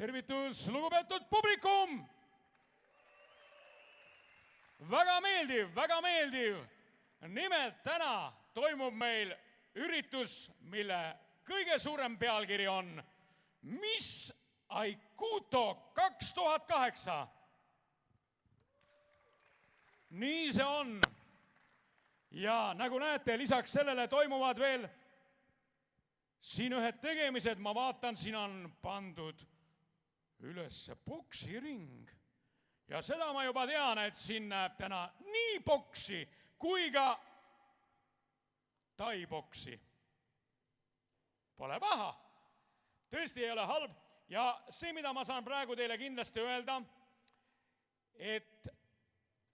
tervitus, lugupeetud publikum! Väga meeldiv, väga meeldiv. Nimelt täna toimub meil üritus, mille kõige suurem pealkiri on Miss Aikuto 2008. Nii see on. Ja nagu näete, lisaks sellele toimuvad veel siin ühed tegemised. Ma vaatan, siin on pandud üles poksiring. Ja seda ma juba tean, et siin näeb täna nii boksi kui ka tai-boksi. Pole paha. Tõesti ei ole halb. Ja see, mida ma saan praegu teile kindlasti öelda, et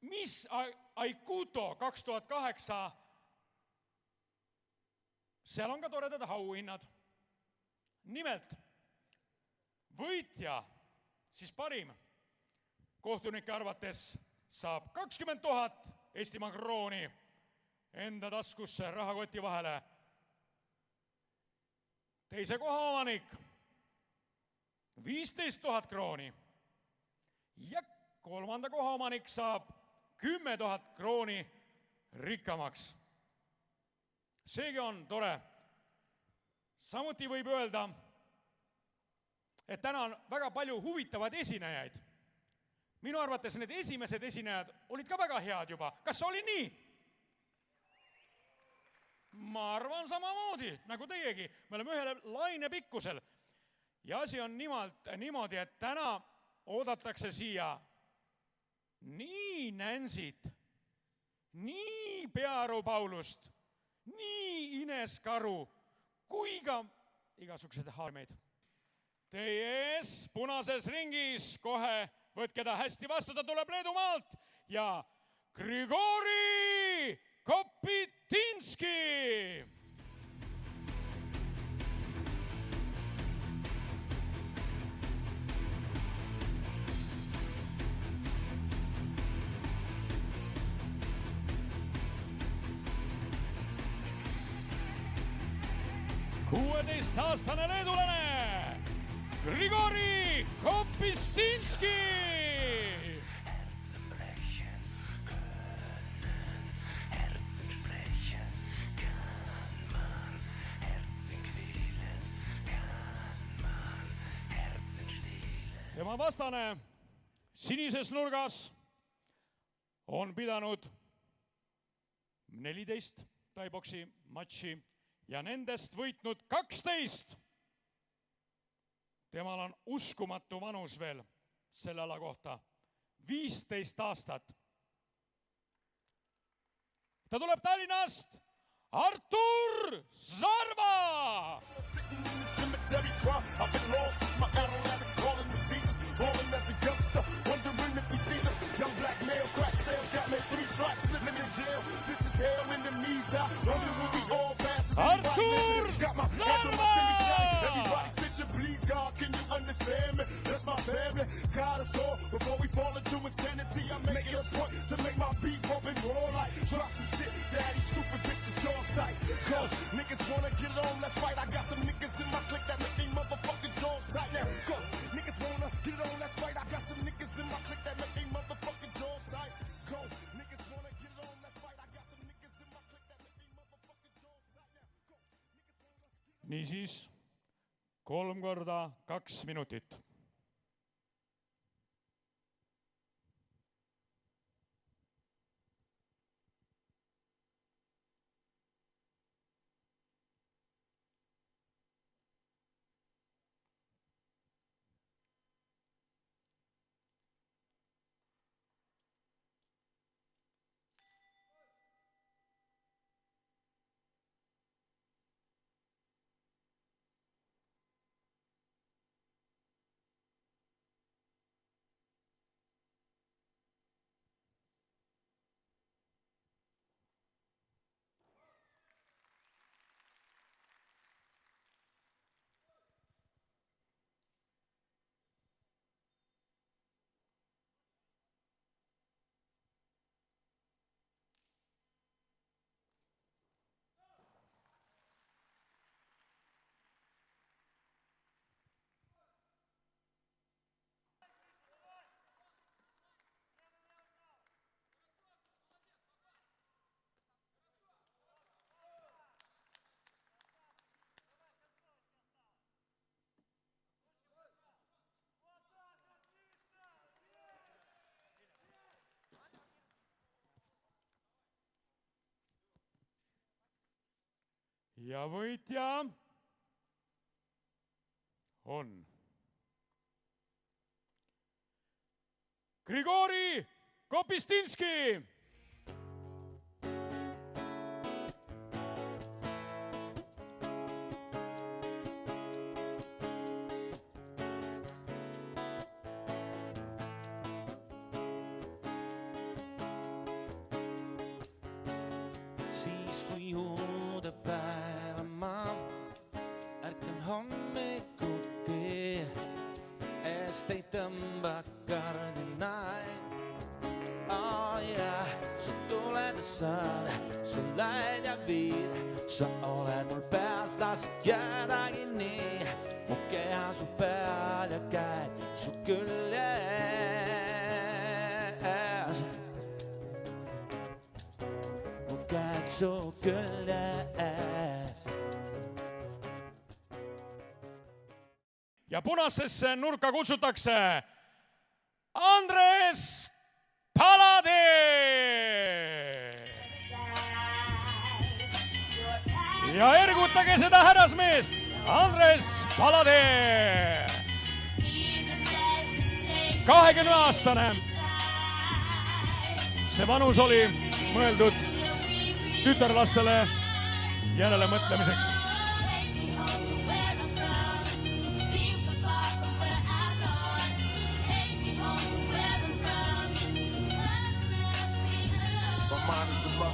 Miss Aikuto 2008, seal on ka toredad auhinnad. Nimelt, võitja, siis parim, kohtunike arvates saab 20 000 Eestimaa krooni enda taskusse rahakoti vahele. Teise koha omanik 15 000 krooni ja kolmanda koha omanik saab 10 000 krooni rikkamaks. Seegi on tore. Samuti võib öelda, et täna on väga palju huvitavaid esinejaid. Minu arvates need esimesed esinejad olid ka väga head juba. Kas oli nii? Ma arvan samamoodi, nagu teiegi. Me oleme ühele laine pikkusel. Ja asi on niimoodi, et täna oodatakse siia nii Nancyt, nii Pearu Paulust, nii Ines Karu, kui ka igasugused haarmeid. Teie ees punases ringis kohe võtke ta hästi vastu, ta tuleb Leedumaalt ja Grigori Kopitinski. Aastane leedulane Grigori Kopitinski. Herzen brechen können, Herzen sprechen kann man, Herzen quälen kann man, Herzen stehlen. Tema vastane sinises nurgas on pidanud 14 tai-boksi matši ja nendest võitnud 12. Temal on uskumatu vanus veel selle ala kohta. 15 aastat. Ta tuleb Tallinnast. Artur Zarva! Artur Zarva! Please, God, can you understand me? That's my family. Gotta score before we fall into insanity. I make it a point to make my beat pump and roll like drop some shit. Daddy, stupid bitches, jaw sight. Cause niggas wanna get on, let's fight. I got some niggas in my clique that make me motherfucking jaws tight. Now, cause niggas wanna get on, let's fight. I got some niggas in my clique that make me motherfucking jaws tight. Cause niggas wanna get on, let's fight. I got some niggas in my clique that make me motherfucking jaws tight. Now, cause niggas wanna... Niisiis, 3 korda 2 minutit. ja võitja on Grigori Kopistinski. Siis kui uude päeva ma ärkan hommikuti, eest ei tõmba kardinaid. Sa tuled ja saad, sa lähed ja viid, sa oled mul peas, tasud jäädagi nii. Mu keha su peal ja käed su küljes. Mu käed su küljes. Ja punasesse nurka kutsutakse Andres Palade. Ja ergutage seda härrasmeest, Andres Palade. 20-aastane. See vanus oli mõeldud tütarlastele järele mõtlemiseks.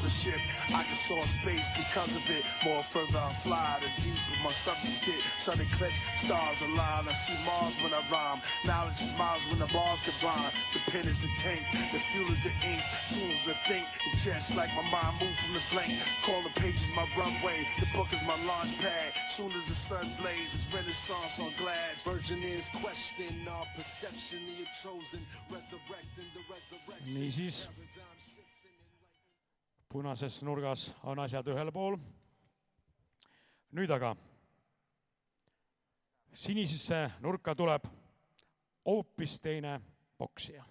Ship. I can soar space because of it. More further I fly, the deeper my subject get. Sun eclipse, stars align. I see Mars when I rhyme. Knowledge is miles when the bars combine. The pen is the tank, the fuel is the ink. Soon as I think, it's just like my mind move from the blank. Call the pages my runway, the book is my launch pad. Soon as the sun blazes, renaissance on glass. Virgin is questioning our perception of your chosen, resurrecting the resurrection. Niisiis. Punases nurgas on asjad ühel pool. Nüüd aga sinisesse nurka tuleb hoopis teine poksija.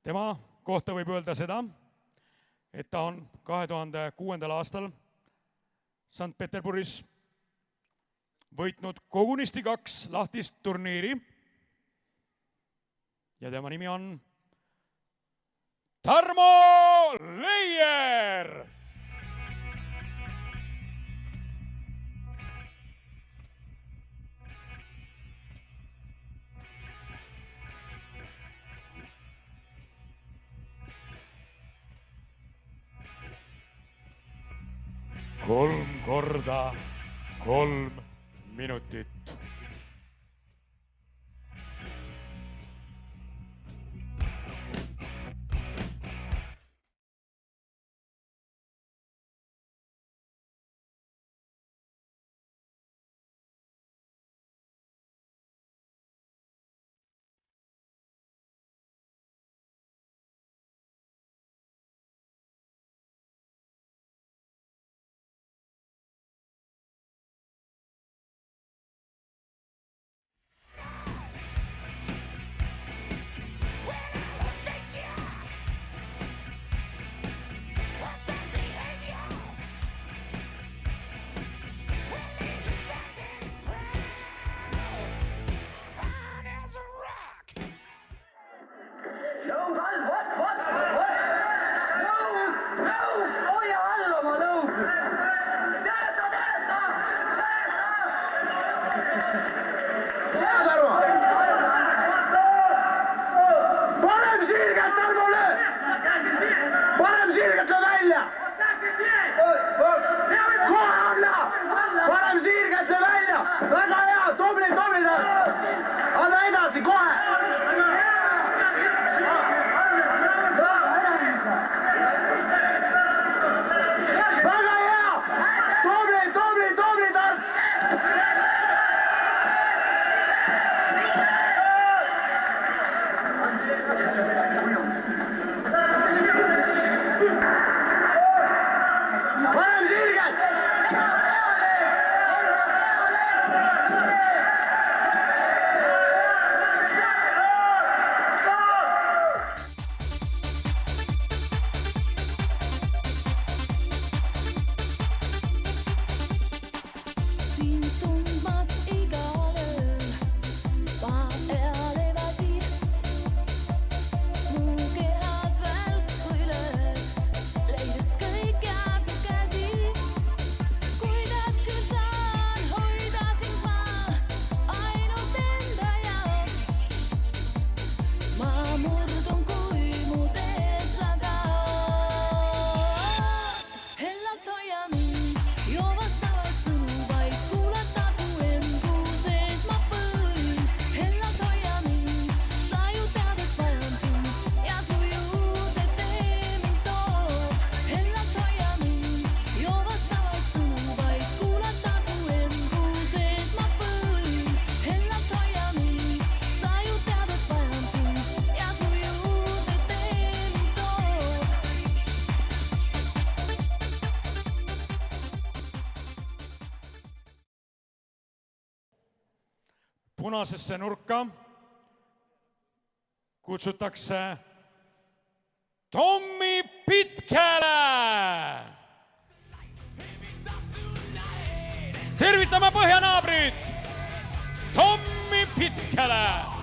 Tema kohta võib öelda seda, et ta on 2006. aastal Sankt-Peterburis võitnud kogunisti 2 lahtist turniiri ja tema nimi on Tarmo Leier! Kolm korda 3 minutit. punasesse nurka kutsutakse Tommy Pitkele. Tervitame põhjanaabrid Tommy Pitkele.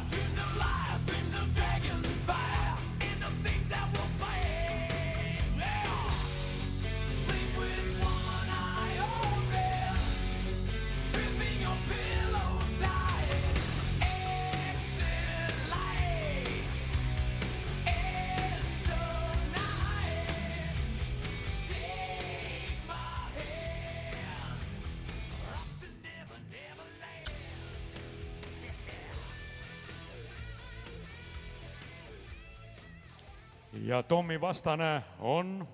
Ja Tommi vastane on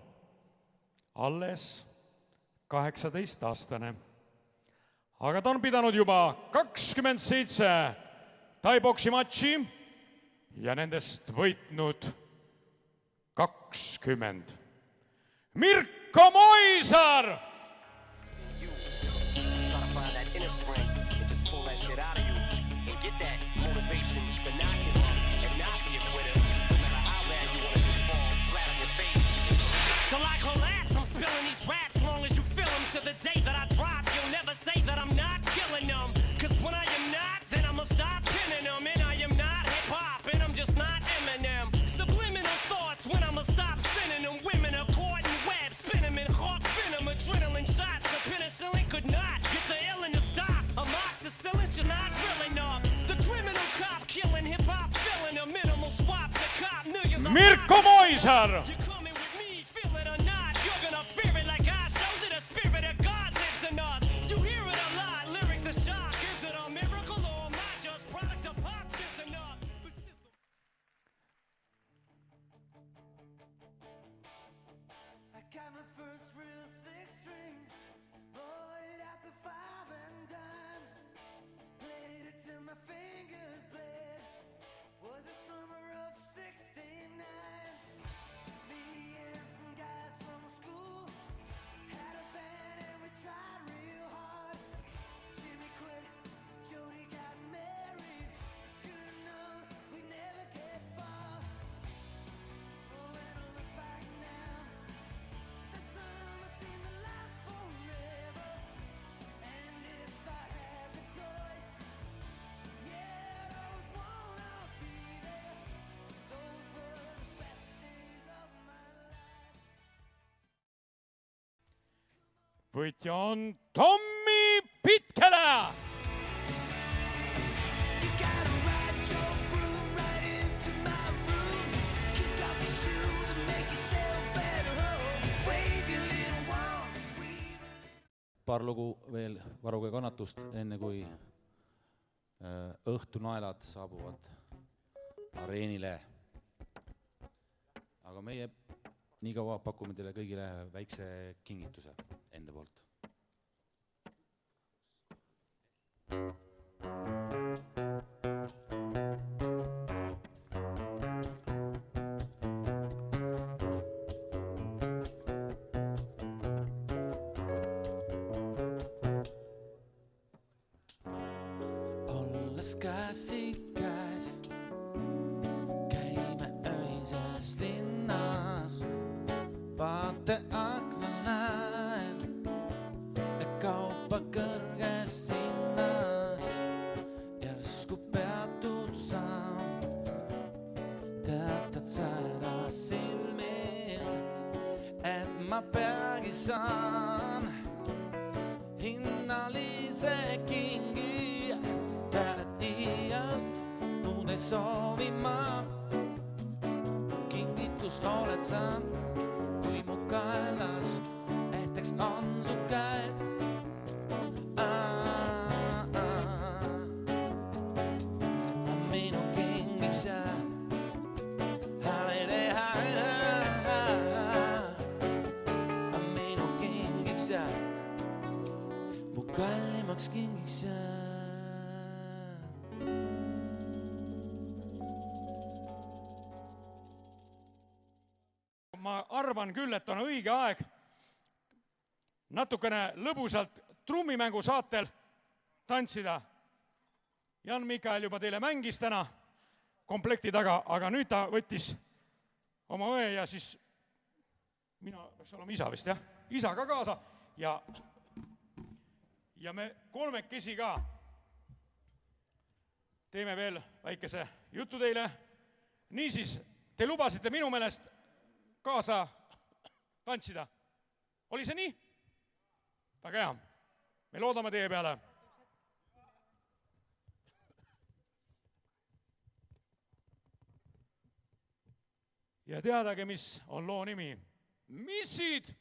alles 18-aastane. Aga ta on pidanud juba 27 tai-boksi matši ja nendest võitnud 20. Mirko Moisar! Till I collapse, I'm spilling these raps long as you feel them. To the day that I drop, you'll never say that I'm not killing them. Cause when I am not, then I'ma stop pinning them. And I am not hip-hop, and I'm just not Eminem. Subliminal thoughts when I'ma stop sending them. Women are caught in web, spin them in hawk venom. Adrenaline shots, the penicillin could not get the illin to stop. Amoxicillin, you're not real enough. The criminal cop killing hip-hop, filling a minimal swap to cop millions of Mirko Moisar! Võitja on Tommy Pitkele! Paar lugu veel, varuge kannatust, enne kui õhtunaelad saabuvad areenile. Aga meie nii kaua pakume teile kõigile väikse kingituse enda poolt. Olles käsi käes, käime öises linnas, vaate akna näen, kaupa kõrges hinnas, järsku peatud saan, teatad säeda silmil, et ma peagi saan hinnalise kingi, tähed iialt muud ei soovi ma, kingitust oled sa, kui mu kaelas ehteks on su käed. Minu kingiks jääb, minu kingiks jääb, mu kallimaks kingiks jääb. Ma arvan küll, et on õige aeg natukene lõbusalt trummimängu saatel tantsida. Jan Mikael juba teile mängis täna komplekti taga, aga nüüd ta võttis oma õe ja siis mina peaks olema isa vist, jah? Isa ka kaasa ja me kolmekesi ka teeme veel väikese jutu teile. Niisiis, te lubasite minu meelest kaasa tantsida. Oli see nii? Väga hea. Me loodame teie peale. Ja teadage, mis on loo nimi. Missid!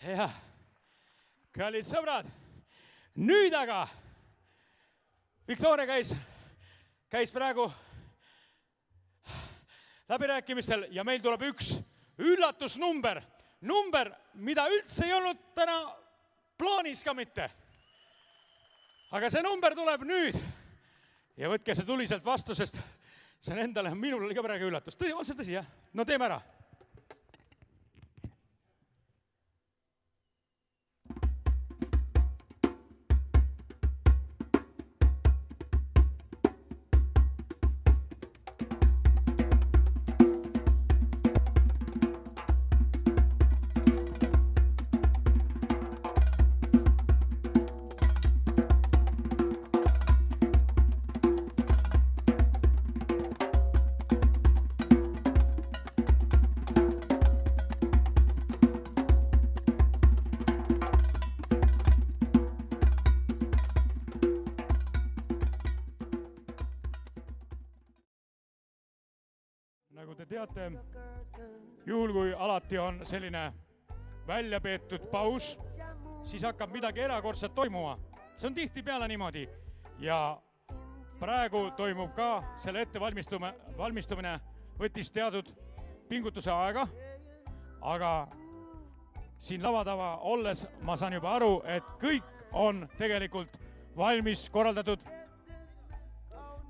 Jah, kallid sõbrad, nüüd aga Viktoria käis praegu läbirääkimistel ja meil tuleb üks üllatusnumber, mida üldse ei olnud täna plaanis ka mitte. Aga see number tuleb nüüd ja võtke see tuliselt vastu, sest see on endale, minul oli ka praegu üllatus. On see tõsi, jah? No teeme ära. Nagu te teate, juhul kui alati on selline välja peetud paus, siis hakkab midagi erakordset toimuma. See on tihtipeale niimoodi ja praegu toimub ka selle ettevalmistumine võttis teatud pingutuse aega, aga siin lavatava olles ma saan juba aru, et kõik on tegelikult valmis korraldatud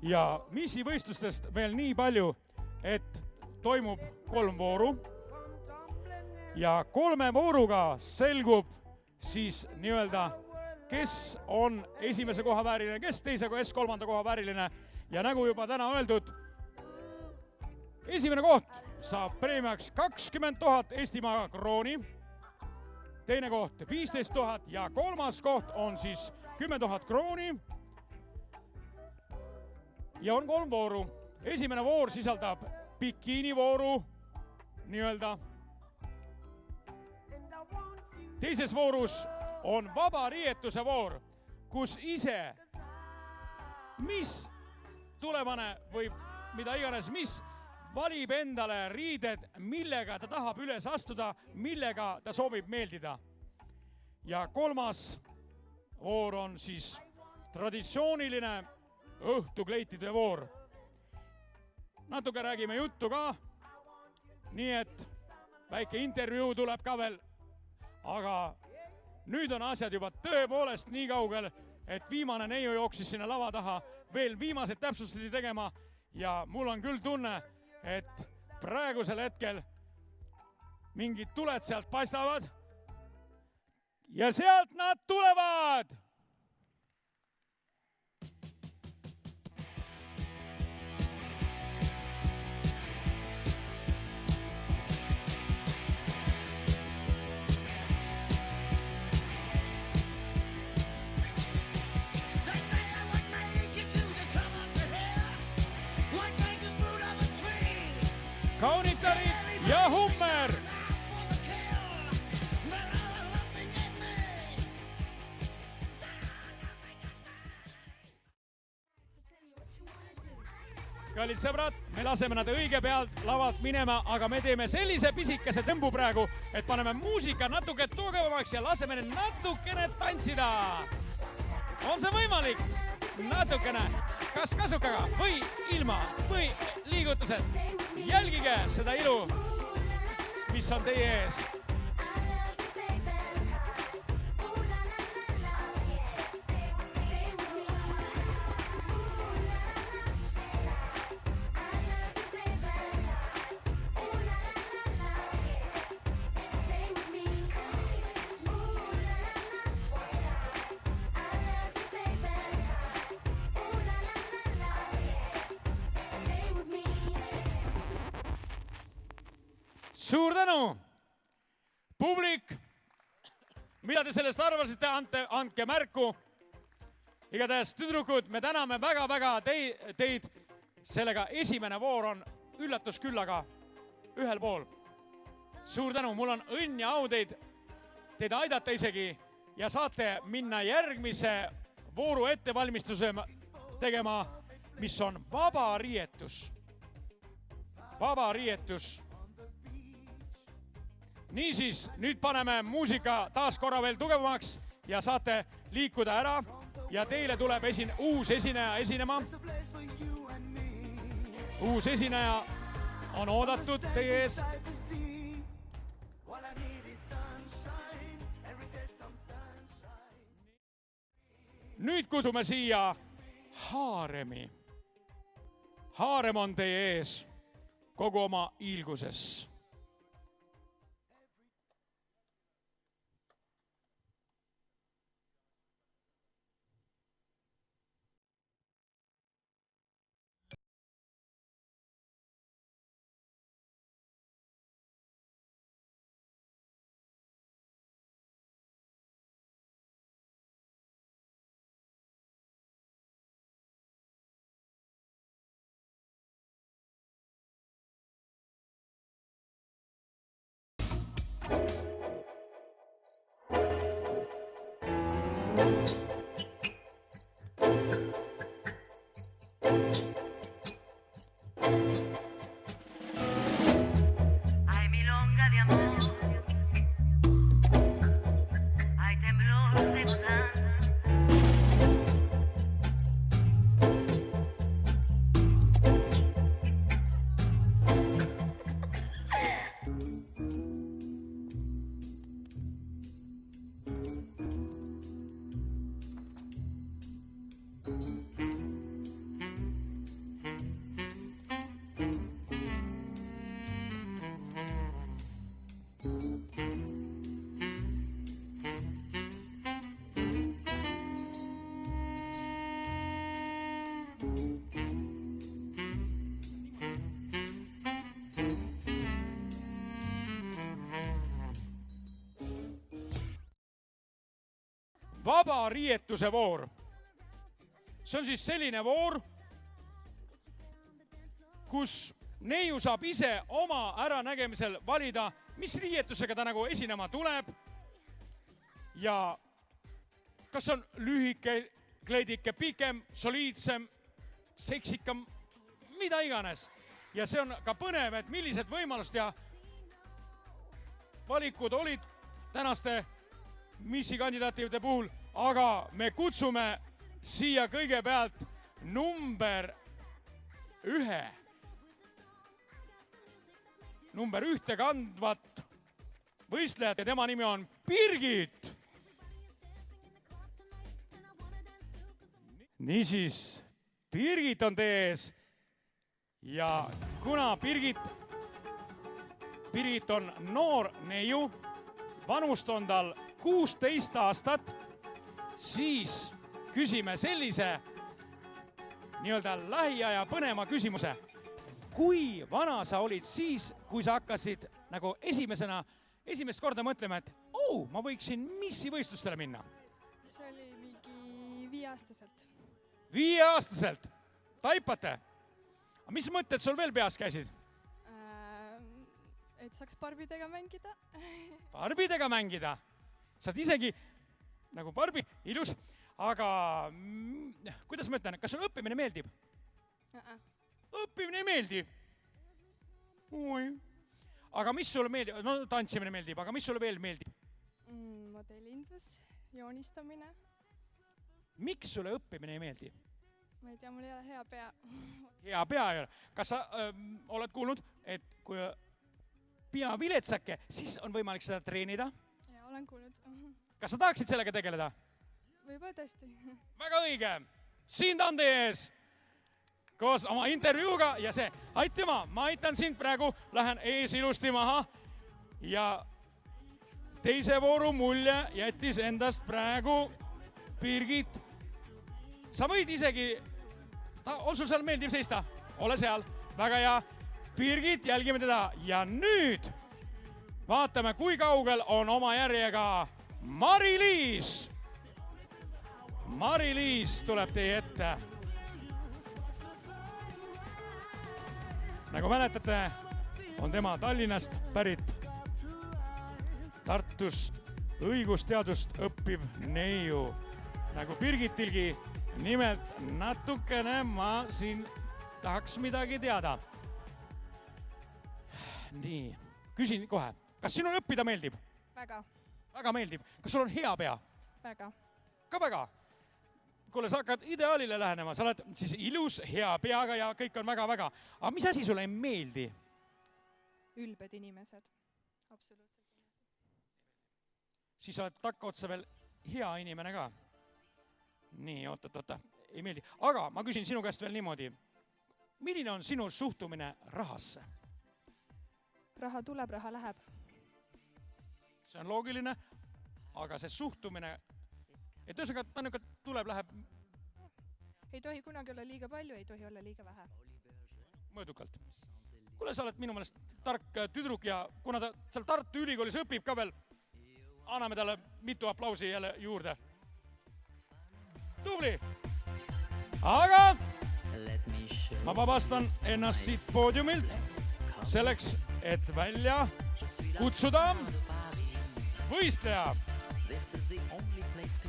ja missivõistlustest veel nii palju, et toimub 3 vooru ja 3 vooruga selgub siis nii-öelda, kes on esimese koha vääriline, kes teise, kes kolmanda koha vääriline ja nagu juba täna öeldud, esimene koht saab preemiaks 20 000 Eestimaa krooni, teine koht 15 000 ja kolmas koht on siis 10 000 krooni ja on 3 vooru. Esimene voor sisaldab bikiinivooru nii-öelda. Teises voorus on vaba riietuse voor, kus ise mis tulevane või mida iganes, mis valib endale riided, millega ta tahab üles astuda, millega ta soovib meeldida. ja kolmas voor on siis traditsiooniline õhtukleitide voor. Natuke räägime juttu ka, nii et väike intervjuu tuleb ka veel, aga nüüd on asjad juba tõepoolest nii kaugel, et viimane neiu jooksis sinna lava taha veel viimased täpsustusi tegema ja mul on küll tunne, et praegusel hetkel mingid tuled sealt paistavad ja sealt nad tulevad! Kaunitarid ja Hummer! Kallid sõbrad, me laseme nad õige pealt lavalt minema, aga me teeme sellise pisikese tõmbu praegu, et paneme muusika natuke tugevamaks ja laseme neil natukene tantsida. On see võimalik? Natukene. Kas kasukaga või ilma või liigutused? Jälgige seda ilu, mis on teie ees. Suur tänu! Publik, mida te sellest arvasite, andke märku. Igatahes tüdrukud, me täname väga-väga teid. Sellega esimene voor on üllatus küll, aga ühel pool. Suur tänu, mul on õnn ja au teid aidata isegi ja saate minna järgmise vooru ettevalmistuse tegema, mis on vaba riietus. Vaba riietus. Niisiis, nüüd paneme muusika taas korra veel tugevamaks ja saate liikuda ära ja teile tuleb uus esineja esinema. Uus esineja on oodatud teie ees. Nüüd kutsume siia Haaremi. Haarem on teie ees kogu oma ilguses. Ay, milonga de amor, ay, temblor de botán. Vaba riietuse voor. See on siis selline voor, kus neiu saab ise oma äranägemisel valida, mis riietusega ta nagu esinema tuleb. Ja kas on lühike, kleidike, pikem, soliidsem, seksikam, mida iganes. Ja see on ka põnev, et millised võimalused ja valikud olid tänaste missi kandidaatide puhul, aga me kutsume siia kõigepealt number 1 kandvat võistlejat ja tema nimi on Birgit. Niisiis, Birgit on teie ees ja kuna Birgit on noor neiu, vanust on tal 16 aastat, siis küsime sellise nii-öelda lähiaja põnema küsimuse. Kui vana sa olid siis, kui sa hakkasid nagu esimest korda mõtlema, et ma võiksin missivõistlustele minna? See oli mingi 5-aastaselt. 5-aastaselt? Taipate? Mis mõtted sul veel peas käisid? Et saaks barbidega mängida. Barbidega mängida? Saad isegi nagu Barbi, ilus, aga kuidas ma ütlen, kas sul õppimine meeldib? Õppimine ei meeldi? Aga mis sulle meeldib? No tantsimine meeldib, aga mis sulle veel meeldib? Modellindus, joonistamine. Miks sulle õppimine ei meeldi? Ma ei tea, mul ei ole hea pea. Hea pea ei ole. Kas sa oled kuulnud, et kui pea viletsake, siis on võimalik seda treenida? Ja, olen kuulnud. Kas sa tahaksid sellega tegeleda? Võib-olla tõesti. Väga õige. Siin ta on teie ees koos oma intervjuuga ja see. Aitüma, ma aitan sind praegu. Lähen ees ilusti maha ja teise vooru mulje jättis endast praegu Birgit. Sa võid isegi, on sul seal meeldiv seista? Ole seal. Väga hea. Birgit, jälgime teda. Ja nüüd vaatame, kui kaugel on oma järjega Mari-Liis. Mari-Liis tuleb teie ette. Nagu mäletate, on tema Tallinnast pärit, Tartus õigusteadust õppiv neiu. Nagu Birgitilgi, nimelt natukene ma siin tahaks midagi teada. Nii, küsin kohe, kas sinul õppida meeldib? Väga. Väga meeldib. Kas sul on hea pea? Väga. Ka väga? Kuule, sa hakkad ideaalile lähenema, sa oled siis ilus, hea peaga ja kõik on väga-väga. Aga mis asi sulle ei meeldi? Ülbed inimesed. Absoluutselt. Siis sa oled takkaotsa veel hea inimene ka. Nii, oota. Ei meeldi. Aga ma küsin sinu käest veel niimoodi. Milline on sinu suhtumine rahasse? Raha tuleb, raha läheb. See on loogiline, aga see suhtumine, et ühesõnaga ta nüüd tuleb, läheb Ei tohi kunagi olla liiga palju, ei tohi olla liiga vähe. mõõdukalt. Kuule, sa oled minu meelest tark tüdruk ja kuna ta seal Tartu Ülikoolis õpib ka veel, anname talle mitu aplausi jälle juurde. Tubli! Aga ma vabastan ennast siit poodiumilt selleks, et välja kutsuda võistleja.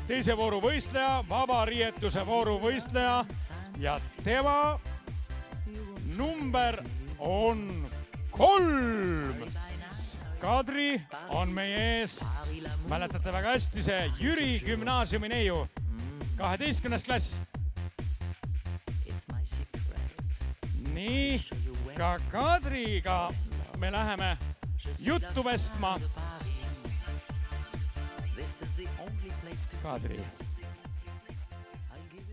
Teise vooru võistleja, vaba riietuse vooru võistleja ja tema number on 3. Kadri on meie ees. Mäletate väga hästi see Jüri gümnaasiumi neiu. 12. klass. Nii, ka Kadriga me läheme juttu vestma. Kadri,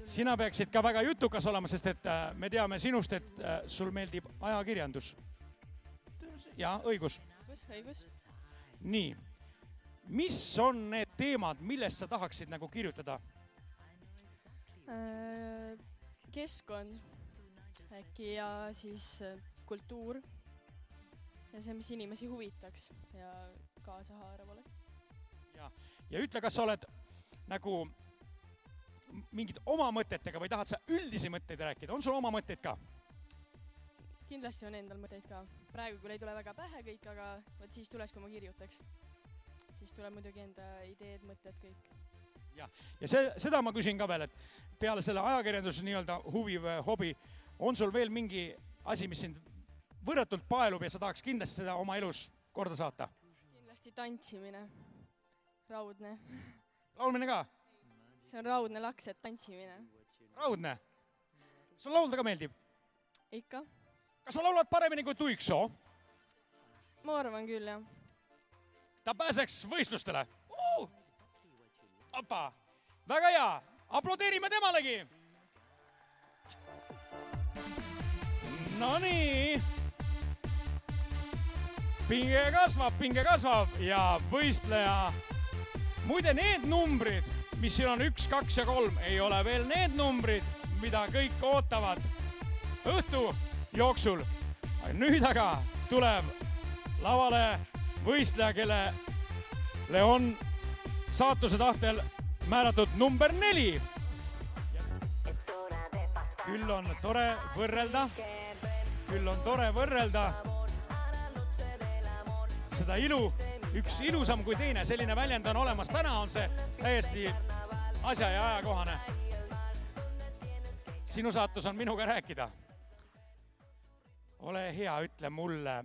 sina peaksid ka väga jutukas olema, sest et me teame sinust, et sul meeldib ajakirjandus. Ja, õigus. Õigus. Nii, mis on need teemad, millest sa tahaksid nagu kirjutada? Keskkond äkki ja siis kultuur ja see, mis inimesi huvitaks ja kaasahaarav oleks. Ja ütle, kas sa oled nagu mingid oma mõtetega või tahad sa üldisi mõtteid rääkida? On sul oma mõtteid ka? Kindlasti on endal mõtteid ka. Praegu küll ei tule väga pähe kõik, aga võt siis tules, kui ma kirjutaks. Siis tuleb muidugi enda ideed, mõtted kõik. Ja seda ma küsin ka veel, et peale selle ajakirjanduse nii-öelda huvi või hobi, on sul veel mingi asi, mis sind võrratult paelub ja sa tahaks kindlasti seda oma elus korda saata? Kindlasti tantsimine. raudne. Laulmine ka? See on raudne laks, et tantsimine. Raudne? Sul laulda ka meeldib? Ikka. Kas sa laulad paremini kui Tuiksoo? Ma arvan küll, jah. Ta pääseks võistlustele. Opa, väga hea. Aplodeerime temalegi. No nii. Pinge kasvab ja võistleja. Muide, need numbrid, mis siin on 1, 2 ja 3, ei ole veel need numbrid, mida kõik ootavad õhtu jooksul. Nüüd aga tuleb lavale võistleja, kellele on saatuse tahtel määratud number 4. Küll on tore võrrelda seda ilu, üks ilusam kui teine, selline väljend on olemas. Täna on see täiesti asja ja ajakohane. Sinu saatus on minuga rääkida. Ole hea, ütle mulle,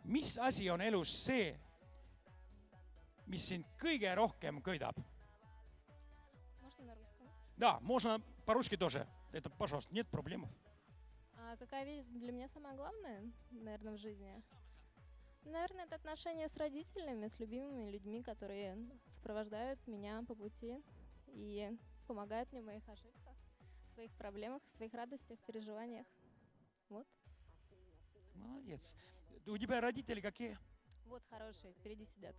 mis asi on elus see, mis sind kõige rohkem köidab? Да, можно по-русски тоже. Это, пожалуйста, нет проблем. Какая вещь для меня самая главная, наверное, в жизни? Наверное, это отношения с родителями, с любимыми людьми, которые сопровождают меня по пути и помогают мне в моих ошибках, в своих проблемах, в своих радостях, переживаниях. Вот. Молодец. У тебя родители какие? Вот хорошие, впереди сидят.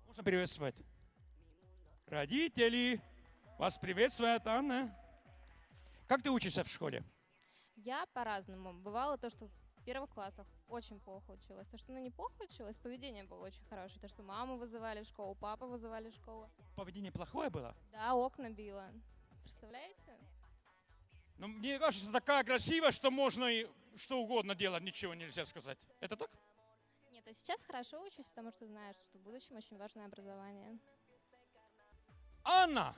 Можно приветствовать. Родители, вас приветствует Анна. Как ты учишься в школе? Я по-разному. Бывало то, что в первых классах очень плохо училась. То, что неплохо училась, поведение было очень хорошее. То, что маму вызывали в школу, папу вызывали в школу. Поведение плохое было? Да, окна било. Представляете? Ну, мне кажется, такая красивая, что можно и что угодно делать, ничего нельзя сказать. Это так? Нет, а сейчас хорошо учусь, потому что знаешь, что в будущем очень важное образование. Anna!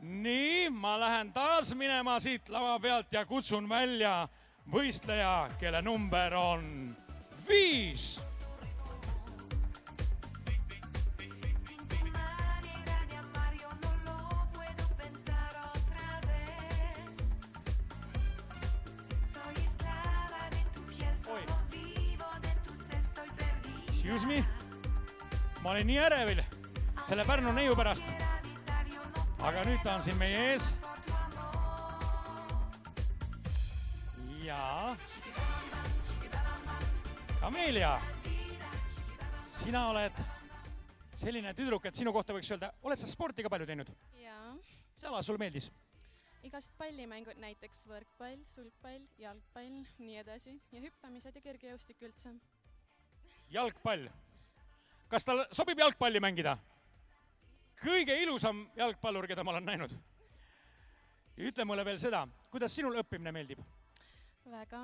Nii, ma lähen taas minema siit lava pealt ja kutsun välja võistleja, kelle number on 5. Excuse me? Ma olin nii ärevil selle Pärnu neiu pärast. Aga nüüd ta on siin meie ees. Ja. Amelia, sina oled selline tüdruk, et sinu kohta võiks öelda, oled sa sporti ka palju teinud? Jaa. Mis ala sulle meeldis? Igast pallimängud, näiteks võrkpall, sulgpall, jalgpall, nii edasi. Ja hüppamised ja kergejõustik üldse. Jalgpall. Kas tal sobib jalgpalli mängida? Kõige ilusam jalgpallur, keda ma olen näinud. Ütle mulle veel seda, kuidas sinul õppimine meeldib? Väga.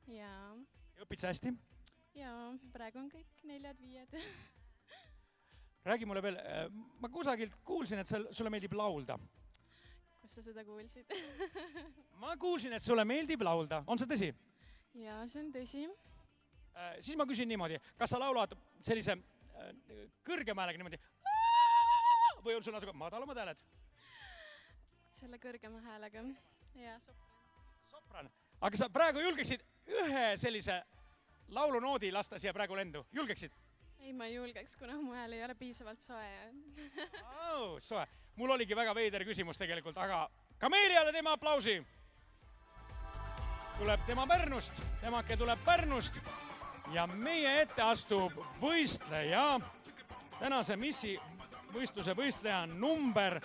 Jaa. Õpid sa hästi? Jaa, praegu on kõik 4-5. Räägi mulle veel, ma kusagilt kuulsin, et sulle meeldib laulda. Kus sa seda kuulsid? Ma kuulsin, et sulle meeldib laulda. On see tõsi? Jaa, see on tõsi. Siis ma küsin niimoodi, kas sa laulad sellise kõrgema häälega niimoodi või on sul natuke madalamad hääled? Selle kõrgema häälega. Jaa, sopran. Sopran. Aga sa praegu julgeksid ühe sellise laulunoodi lasta siia praegu lendu? Julgeksid? Ei, ma ei julgeks, kuna mu hääl ei ole piisavalt soe. Soe. Mul oligi väga veider küsimus tegelikult, aga Kameliale tema aplausi. Tuleb tema Pärnust, temake tuleb Pärnust ja meie ette astub võistleja, tänase missi võistluse võistleja number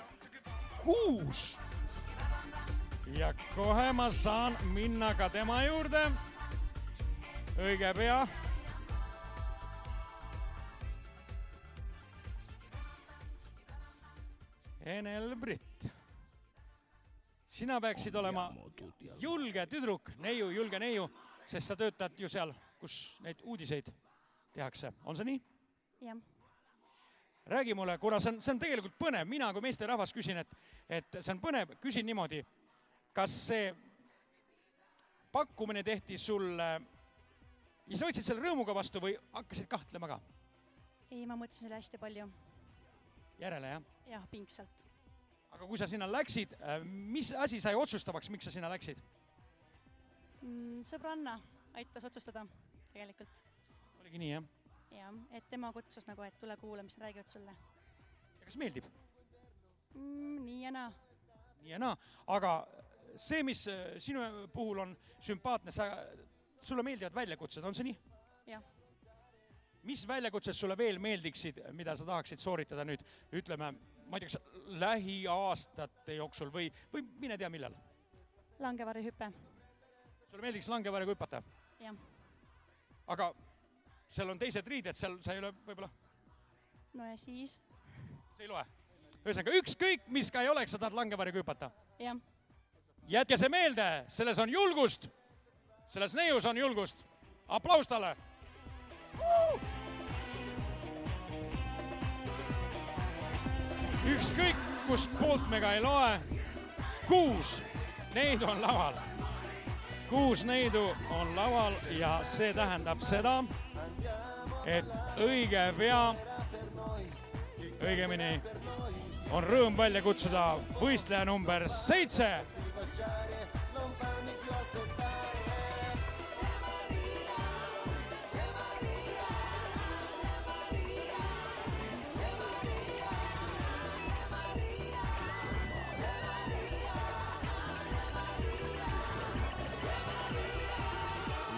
6. Ja kohe ma saan minna ka tema juurde. Õige pea. Enel Britt. Sina peaksid olema julge tüdruk, neiu, julge neiu, sest sa töötad ju seal, kus neid uudiseid tehakse. On see nii? Jah. Räägi mulle, kuna see on tegelikult põnev. Mina kui meesterahvas küsin, et see on põnev. Küsin niimoodi, kas see pakkumine tehti sulle ja sa võtsid selle rõõmuga vastu või hakkasid kahtlema ka? Ei, ma mõtlesin selle hästi palju. Järele, jah? Jah, pingsalt. Aga kui sa sinna läksid, mis asi sai otsustavaks, miks sa sinna läksid? Sõbranna aitas otsustada tegelikult. Oligi nii, jah? Jah, et tema kutsus nagu, et tule kuule, mis nad räägivad sulle. Ja kas meeldib? Nii ja naa. Nii ja naa, aga see, mis sinu puhul on sümpaatne, sulle meeldivad väljakutsed, on see nii? Jah. Mis väljakutsed sulle veel meeldiksid, mida sa tahaksid sooritada nüüd, ütleme, ma ei tea, kas lähiaastate jooksul või mine tea millal? Langevarihüpe. Sulle meeldiks langevarega hüpata? Jah. Aga seal on teised riided, seal sa ei ole võib-olla? No ja siis? See ei loe. Ühesõnaga, ükskõik, mis ka ei oleks, sa tahad langevarega hüpata? Jah. Jätke see meelde, selles on julgust. Selles neius on julgust. Aplaus talle! Ükskõik, kust poolt me ka ei loe, 6 neidu on laval. 6 neidu on laval ja see tähendab seda, et õige pea, õigemini on rõõm välja kutsuda võistleja number 7.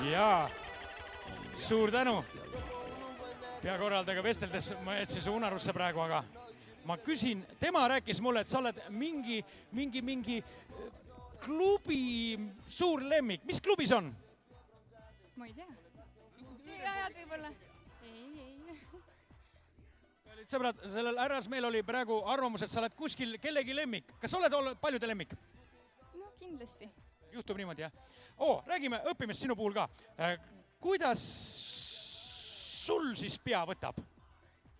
Jaa, suur tänu. Peakorraldajaga vesteldes ma jätsin su unarusse praegu, aga ma küsin, tema rääkis mulle, et sa oled mingi klubi suur lemmik. Mis klubis on? Ma ei tea. Ajad võib-olla. Ei. Sõbrad, sellel härrasmeel oli praegu arvamus, et sa oled kuskil kellegi lemmik. Kas sa oled paljude lemmik? No kindlasti. Juhtub niimoodi, jah? Räägime õppimist sinu puhul ka. Kuidas sul siis pea võtab?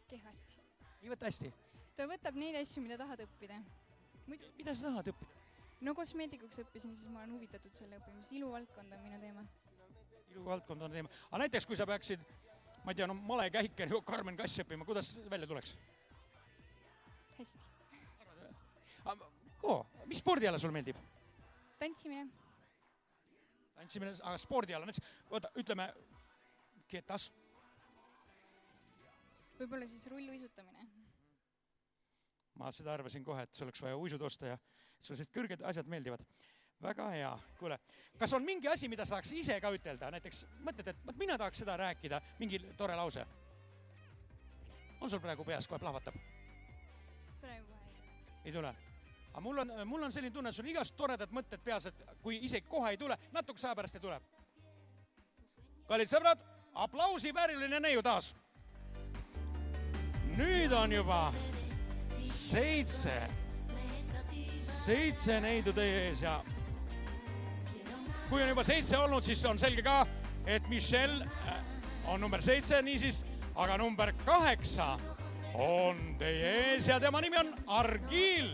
Kehvasti. Ei võta hästi? Ta võtab neid asju, mida tahad õppida. Mida sa tahad õppida? No kosmeetikuks õppisin, siis ma olen huvitatud selle õppimist. Iluvaldkond on minu teema. Iluvaldkond on teema. Aga näiteks, kui sa peaksid, ma ei tea, Male Käiken ja Karmen Kass õppima, kuidas välja tuleks? Hästi. Mis spordiala sul meeldib? Tantsimine. Tantsimine, aga spordiala, ütleme, ketas? Võib-olla siis rulluisutamine. Ma seda arvasin kohe, et sul oleks vaja uisud osta ja sellised kõrged asjad meeldivad. Väga hea, kuule. Kas on mingi asi, mida saaks ise ka ütelda? Näiteks mõtled, et mina tahaks seda rääkida, mingi tore lause. On sul praegu peas, kohe plahvatab? Praegu kohe. Ei tule? Aga mul on selline tunne, et sul on igast toredad mõtted peas, et kui isegi kohe ei tule, natuke aja pärast ei tule. Kallid sõbrad, aplausi vääriline neiu taas. Nüüd on juba 7 neidu teie ees ja kui on juba 7 olnud, siis on selge ka, et Michelle on number 7, niisiis, aga number 8 on teie ees ja tema nimi on Argil.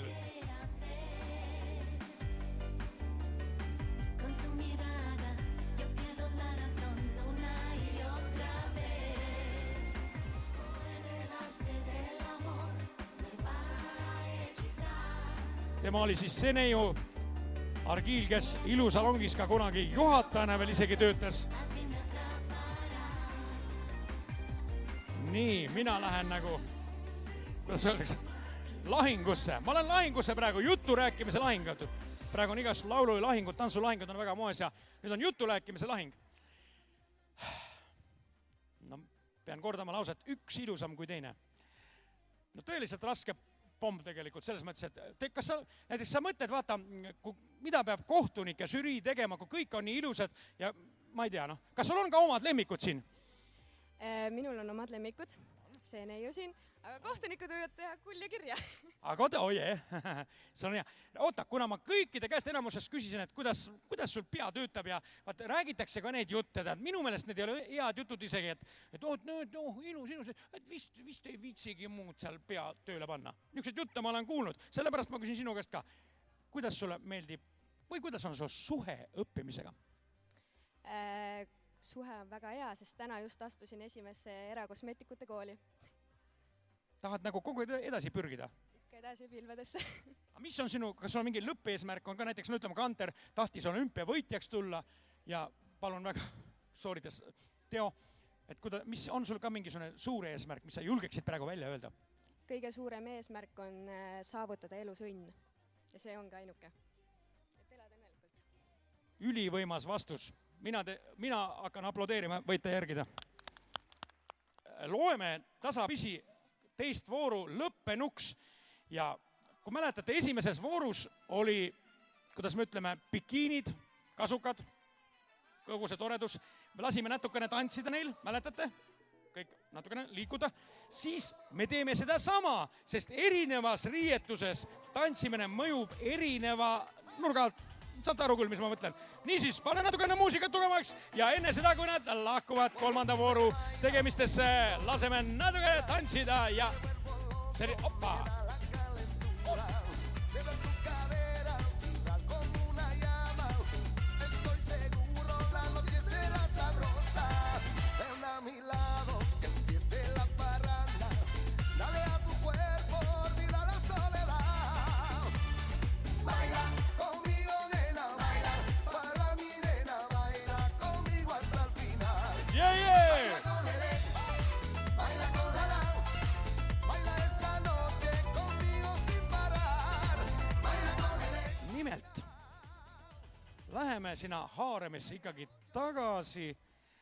Tema oli siis see neiu, Argil, kes ilusalongis ka kunagi juhatajana veel isegi töötas. Nii, mina lähen nagu, kuidas öeldakse, lahingusse. Ma olen lahingusse praegu, jutu rääkimise lahing. Praegu on igast laulu ja lahingud, tantsulahingud on väga moes ja nüüd on jutu rääkimise lahing. No, pean kordama lauset, üks ilusam kui teine. No tõeliselt raske pomm tegelikult selles mõttes, et kas sa, näiteks sa mõtled, vaata, mida peab kohtunik ja žürii tegema, kui kõik on nii ilusad ja ma ei tea, kas sul on ka omad lemmikud siin? Minul on omad lemmikud, see neiu siin, aga kohtunikud võivad teha kull ja kirja. Aga oota, see on hea. Oota, kuna ma kõikide käest enamusest küsisin, et kuidas sul pea töötab ja vaata, räägitakse ka neid jutte, minu meelest need ei ole head jutud isegi, et ilus, et vist ei viitsigi muud seal pea tööle panna. Niisugused jutte ma olen kuulnud, sellepärast ma küsin sinu käest ka, kuidas sulle meeldib või kuidas on sul suhe õppimisega? suhe on väga hea, sest täna just astusin esimesse erakosmeetikute kooli. Tahad nagu kogu edasi pürgida? Ikka edasi pilvedesse. Aga mis on sinu, kas on mingi lõppeesmärk, on ka näiteks, no ütleme, Kanter tahtis olümpiavõitjaks tulla ja palun väga sooritas Teo, et mis on sul ka mingisugune suur eesmärk, mis sa julgeksid praegu välja öelda? Kõige suurem eesmärk on saavutada elusõnn ja see ongi ainuke. Et elada õnnelikult. Ülivõimas vastus. Mina hakkan aplodeerima, võite järgida. Loeme tasapisi teist vooru lõppenuks ja kui mäletate, esimeses voorus oli, kuidas me ütleme, bikiinid, kasukad, kogu see toredus. Me lasime natukene tantsida neil, mäletate? Kõik natukene liikuda. Siis me teeme seda sama, sest erinevas riietuses tantsimine mõjub erineva nurga alt. Saate aru küll, mis ma mõtlen. Niisiis, pane natukene muusikat tugevaks ja enne seda, kui nad lahkuvad kolmanda vooru tegemistesse, laseme natuke tantsida ja see oli opa. Läheme sinna haaremisse ikkagi tagasi,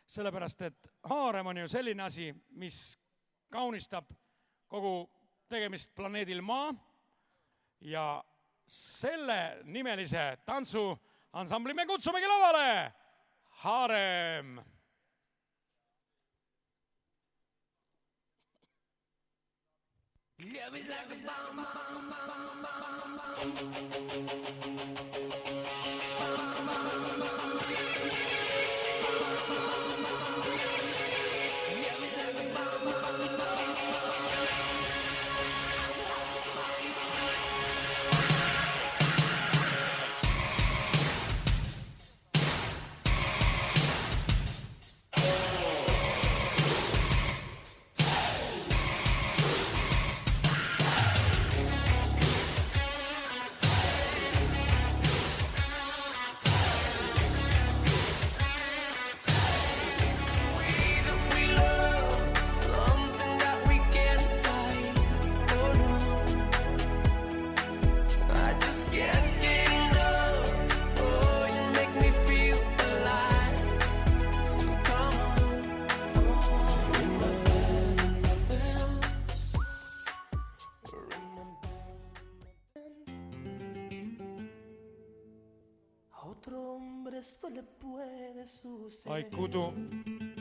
sellepärast, et haarem on ju selline asi, mis kaunistab kogu tegemist planeedil Maa ja selle nimelise tantsuansambli me kutsumegi lavale Haarem. Love is like a bomb, bomb, bomb, bomb, bomb.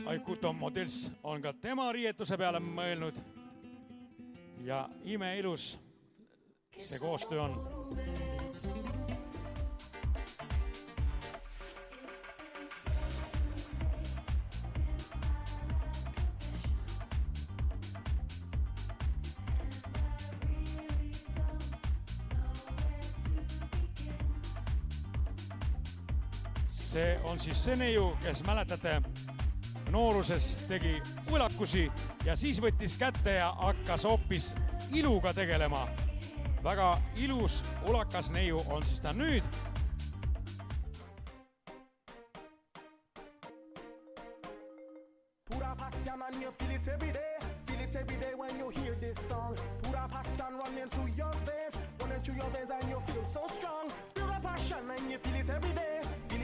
Aikuto Models on ka tema riietuse peale mõelnud ja imeilus see koostöö on. See on siis see neiu, kes mäletate, nooruses tegi ulakusi ja siis võttis kätte ja hakkas hoopis iluga tegelema. Väga ilus ulakas neiu on siis ta nüüd. Pura passion and you feel it every day. Feel it every day when you hear this song. Pura passion running through your veins. Running through your veins and you feel so strong. Pura passion and you feel it every day.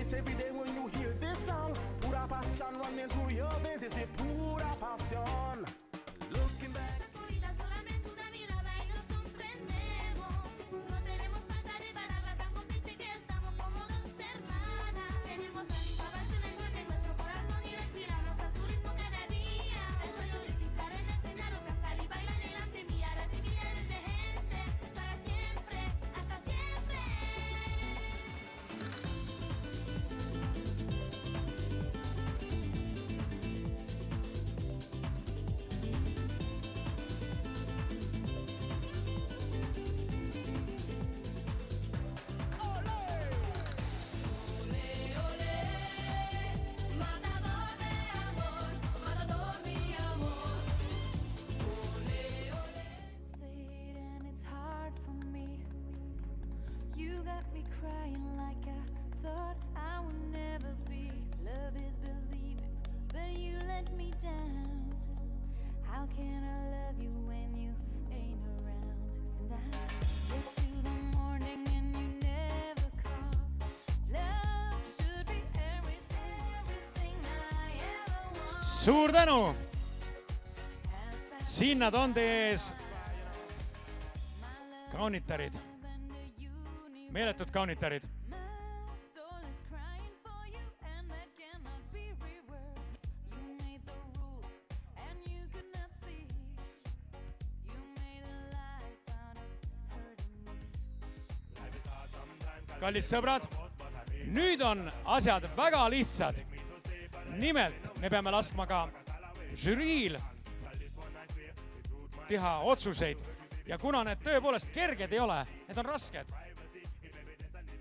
Every day when you hear this song, pura pasión running through your veins, es mi pura pasión. Looking back. down. How can I love you when you ain't around? And I wait to the morning and you never call. Love should be everything I ever want. Suur tänu! Siin nad on teie ees. Kaunitarid. Meeletud kaunitarid. Kallid sõbrad, nüüd on asjad väga lihtsad. Nimelt me peame laskma ka žüriil teha otsuseid ja kuna need tõepoolest kerged ei ole, need on rasked.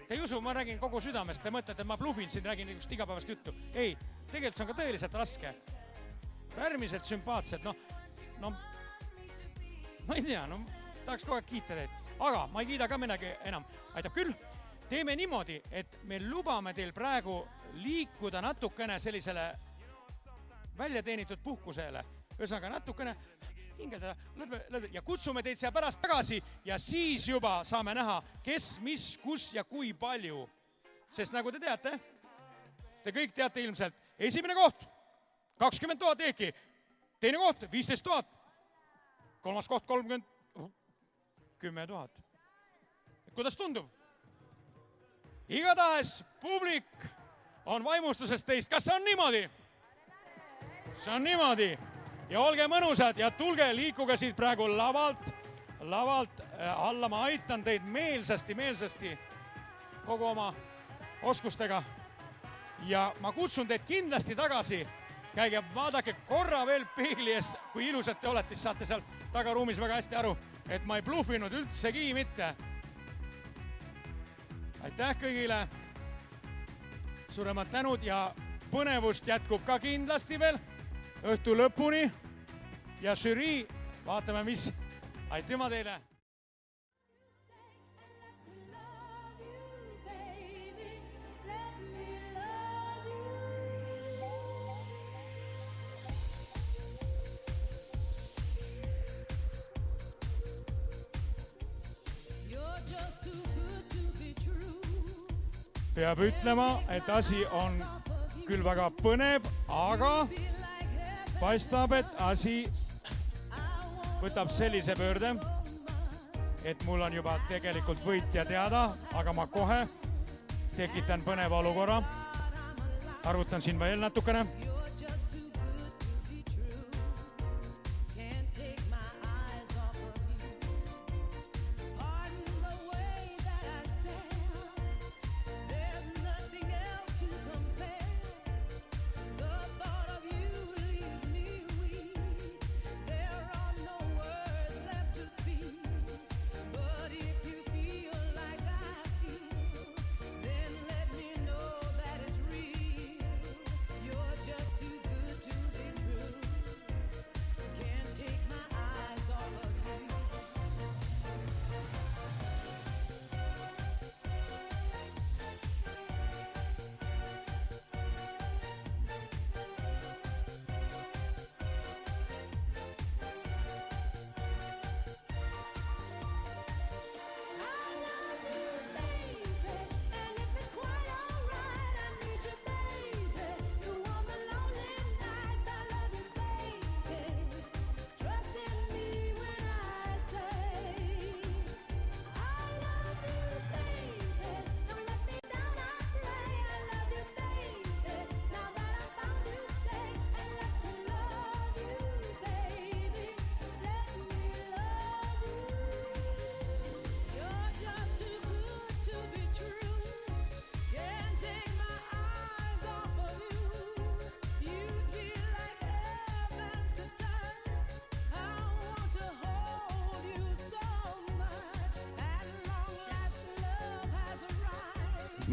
Te ei usu, ma räägin kogu südamest, te mõtlete, et ma blufin siin, räägin just igapäevast juttu. Ei, tegelikult see on ka tõeliselt raske. Äärmiselt sümpaatsed, no ma ei tea, tahaks kogu aeg kiita teid. Aga ma ei kiida ka midagi enam. Aitab küll. Teeme niimoodi, et me lubame teil praegu liikuda natukene sellisele väljateenitud puhkusele. Ühesõnaga natukene hingeldada ja kutsume teid siia pärast tagasi ja siis juba saame näha, kes, mis, kus ja kui palju. Sest nagu te teate, te kõik teate ilmselt, esimene koht 20 000 eeki, teine koht 15 000, kolmas koht 10 000. Kuidas tundub? Igatahes publik on vaimustuses teist. Kas see on niimoodi? See on niimoodi. Ja olge mõnusad ja tulge, liikuge siit praegu lavalt alla. Ma aitan teid meelsasti kogu oma oskustega. Ja ma kutsun teid kindlasti tagasi. Käige, vaadake korra veel peegli ees, kui ilusad te olete, siis saate seal tagaruumis väga hästi aru, et ma ei bluffinud üldsegi mitte. Aitäh kõigile. Suuremad tänud ja põnevust jätkub ka kindlasti veel õhtu lõpuni. Ja žürii, vaatame mis. Aitüma teile. Peab ütlema, et asi on küll väga põnev, aga paistab, et asi võtab sellise pöörde, et mul on juba tegelikult võitja teada, aga ma kohe tekitan põneva olukorra. Arvutan siin veel natukene.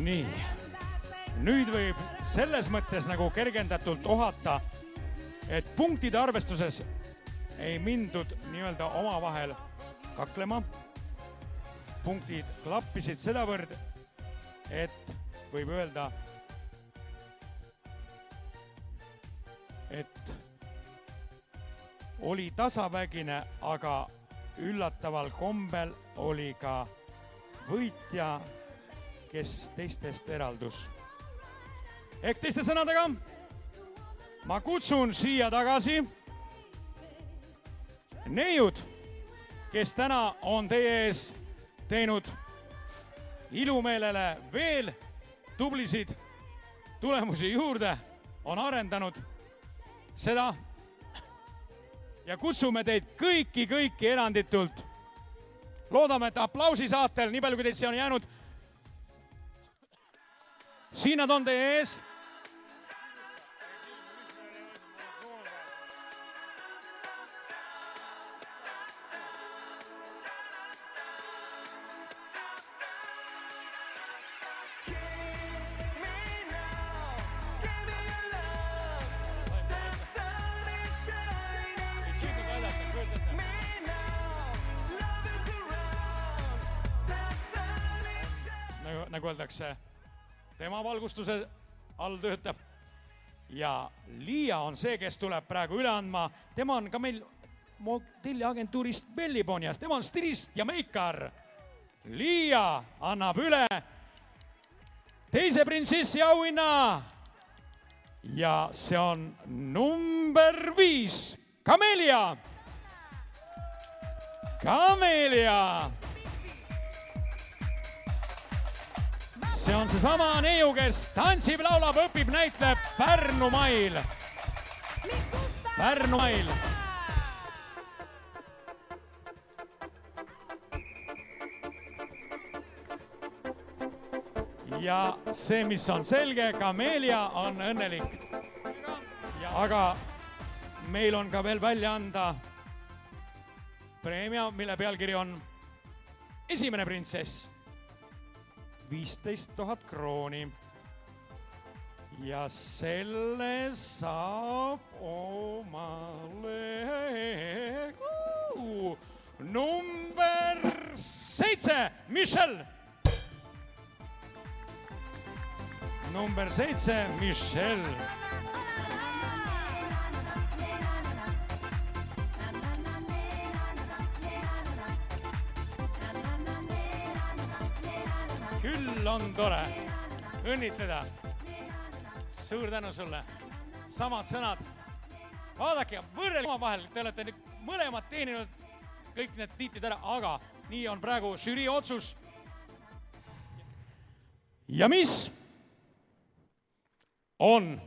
Nii, nüüd võib selles mõttes nagu kergendatult ohata, et punktide arvestuses ei mindud nii-öelda omavahel kaklema. Punktid klappisid sedavõrd, et võib öelda, et oli tasavägine, aga üllataval kombel oli ka võitja, kes teistest eraldus. Ehk teiste sõnadega, ma kutsun siia tagasi neiud, kes täna on teie ees teinud ilumeelele veel tublisid tulemusi juurde, on arendanud seda ja kutsume teid kõiki eranditult. Loodame, et aplausi saatel, nii palju kui teid siia on jäänud, siin nad on teie ees. Nagu öeldakse, tema valgustuse all töötab. Ja Liia on see, kes tuleb praegu üle andma. Tema on ka meil modelliagentuurist Bellibonias. Tema on stilist ja meikar. Liia annab üle teise printsessi auhinna. Ja see on number 5. Camelia. Camelia. See on see sama neiu, kes tantsib, laulab, õpib, näitleb Pärnumail. Pärnumail. Ja see, mis on selge, Camelia on õnnelik. Aga meil on ka veel välja anda preemia, mille pealkiri on esimene printsess. 15 000 krooni. Ja selle saab omale number 7, Michelle. Number 7, Michelle. Küll on tore õnnitleda. Suur tänu sulle. Samad sõnad. Vaadake, võrrel oma vahel. Te olete nüüd mõlemad teeninud kõik need tiitlid ära, aga nii on praegu žürii otsus. Ja mis on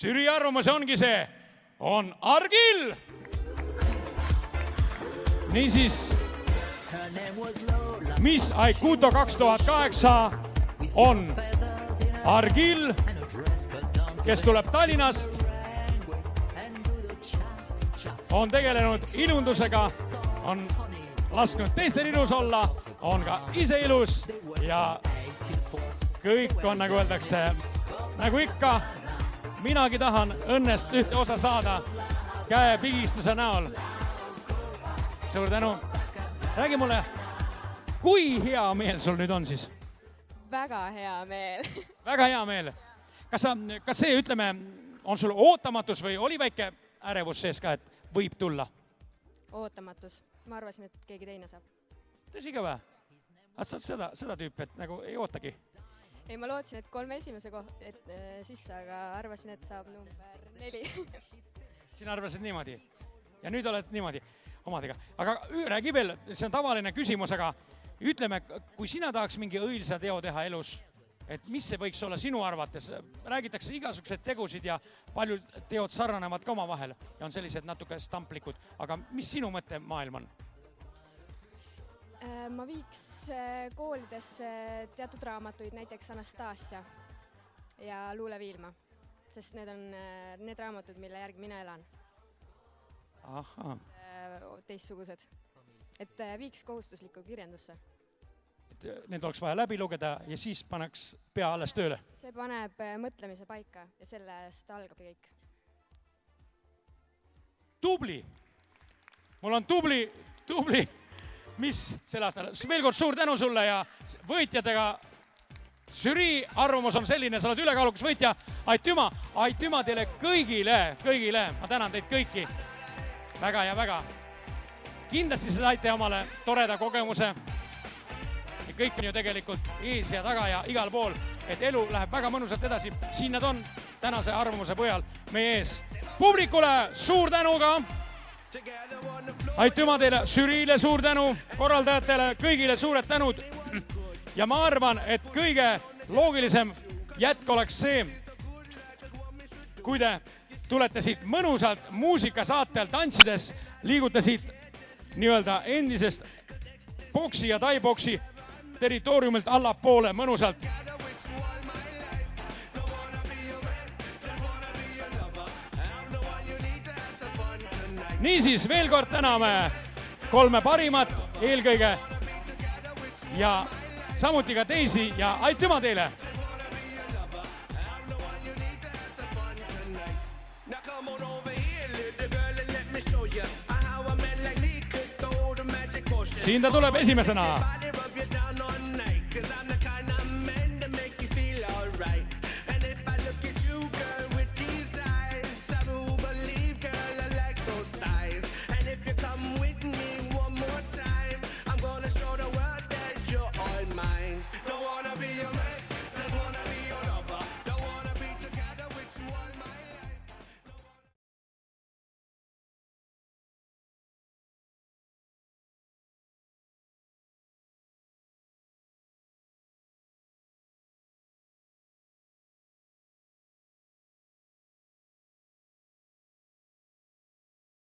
žürii arvamus ongi see, on Argil. Niisiis, Miss Aikuto 2008 on Argil, kes tuleb Tallinnast, on tegelenud ilundusega, on lasknud teistel ilus olla, on ka ise ilus ja kõik on, nagu öeldakse, nagu ikka, minagi tahan õnnest ühte osa saada käe pigistuse näol. Suur tänu. Räägi mulle, kui hea meel sul nüüd on siis? Väga hea meel. Väga hea meel. Kas see, ütleme, on sul ootamatus või oli väike ärevus sees ka, et võib tulla? Ootamatus. Ma arvasin, et keegi teine saab. Tõsi ka või? Sa oled seda tüüpi, et nagu ei ootagi? Ei, ma lootsin, et 3 esimese sisse, aga arvasin, et saab number 4. Sina arvasid niimoodi? Ja nüüd oled niimoodi omadega. Aga räägi veel, see on tavaline küsimus, aga ütleme, kui sina tahaks mingi õilsa teo teha elus, et mis see võiks olla sinu arvates? Räägitakse igasugused tegusid ja paljud teod sarnanevad ka oma vahel ja on sellised natuke stamplikud. Aga mis sinu mõtte maailm on? Ma viiks koolidesse teatud raamatuid, näiteks Anastasia ja Luule Viilma, sest need on need raamatud, mille järgi mina elan. Aha. Teistsugused. Et viiks kohustuslikku kirjandusse. Need oleks vaja läbi lugeda ja siis paneks pea alles tööle. See paneb mõtlemise paika ja sellest algab kõik. Tubli! Mul on tubli, mis selle aastal. Veel kord suur tänu sulle ja võitjatega žürii arvamus on selline, sa oled ülekaalukas võitja. Aitüma teile kõigile. Ma tänan teid kõiki. Väga ja väga. Kindlasti saite omale toreda kogemuse. Ja kõik on ju tegelikult ees ja taga ja igal pool, et elu läheb väga mõnusalt edasi. Siin nad on tänase arvamuse põhjal meie ees. Publikule suur tänu ka. Aitüma teile, žüriile suur tänu, korraldajatele, kõigile suured tänud. Ja ma arvan, et kõige loogilisem jätk oleks see, kui te tulete siit mõnusalt muusikasaatel tantsides, liigute siit nii-öelda endisest boksi ja tai-boksi territooriumilt allapoole mõnusalt. Niisiis, veel kord täname 3 parimat eelkõige ja samuti ka teisi ja aitüma teile! Siin ta tuleb esimesena.